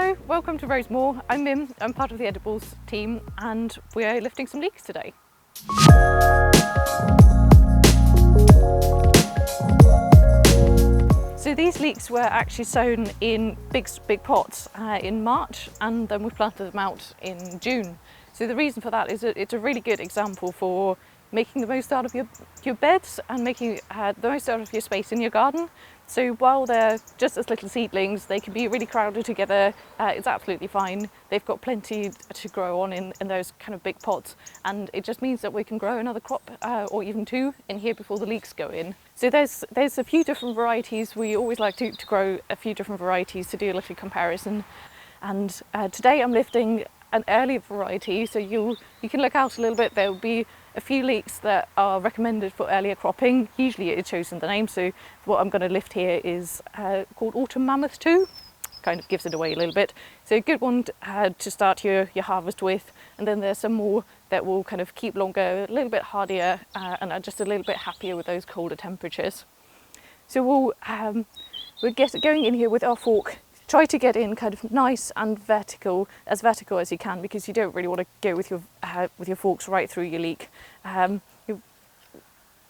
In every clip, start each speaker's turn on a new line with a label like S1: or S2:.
S1: Hello, welcome to Rosemore. I'm Mim, I'm part of the edibles team and we're lifting some leeks today. So these leeks were actually sown in big pots in March, and then we planted them out in June. So the reason for that is that it's a really good example for making the most out of your beds and making the most out of your space in your garden. So while they're just as little seedlings, they can be really crowded together. It's absolutely fine. They've got plenty to grow on in those kind of big pots, and it just means that we can grow another crop or even two in here before the leeks go in. So there's a few different varieties. We always like to grow a few different varieties to do a little comparison. And today I'm lifting an early variety, so you can look out a little bit. There will be a few leeks that are recommended for earlier cropping. Usually it shows in the name, so what I'm going to lift here is called Autumn Mammoth 2. Kind of gives it away a little bit. So a good one to start your harvest with, and then there's some more that will kind of keep longer, a little bit hardier, and are just a little bit happier with those colder temperatures. So we'll get going in here with our fork. Try to get in kind of nice and vertical as you can, because you don't really want to go with your forks right through your leek. You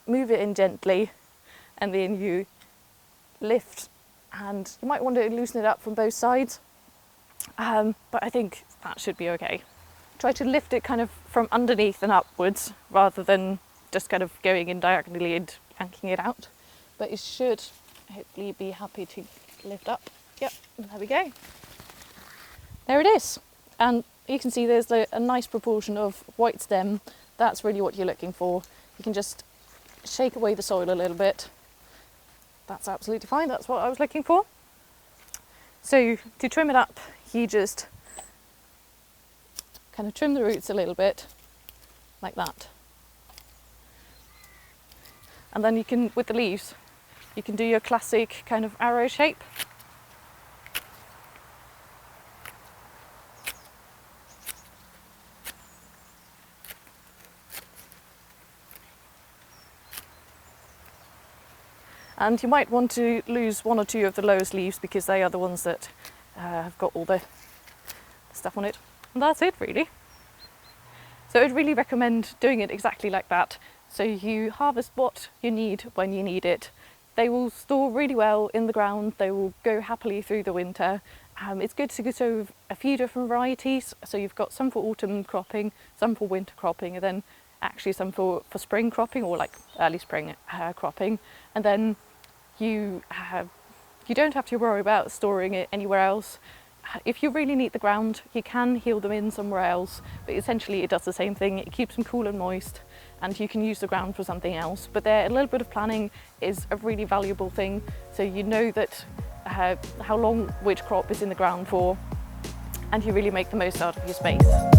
S1: move it in gently, and then you lift, and you might want to loosen it up from both sides, but I think that should be okay. Try to lift it kind of from underneath and upwards, rather than just kind of going in diagonally and yanking it out, but it should hopefully be happy to lift up. Yep, there we go. There it is. And you can see there's a nice proportion of white stem. That's really what you're looking for. You can just shake away the soil a little bit. That's absolutely fine. That's what I was looking for. So to trim it up, you just kind of trim the roots a little bit, like that. And then you can, with the leaves, you can do your classic kind of arrow shape. And you might want to lose one or two of the lowest leaves, because they are the ones that have got all the stuff on it. And that's it, really. So I'd really recommend doing it exactly like that. So you harvest what you need when you need it. They will store really well in the ground. They will go happily through the winter. It's good to sow a few different varieties. So you've got some for autumn cropping, some for winter cropping, and then actually some for spring cropping, or like early spring cropping. And then you don't have to worry about storing it anywhere else. If you really need the ground, you can heal them in somewhere else, but essentially it does the same thing. It keeps them cool and moist, and you can use the ground for something else. But a little bit of planning is a really valuable thing, so you know that how long which crop is in the ground for, and you really make the most out of your space.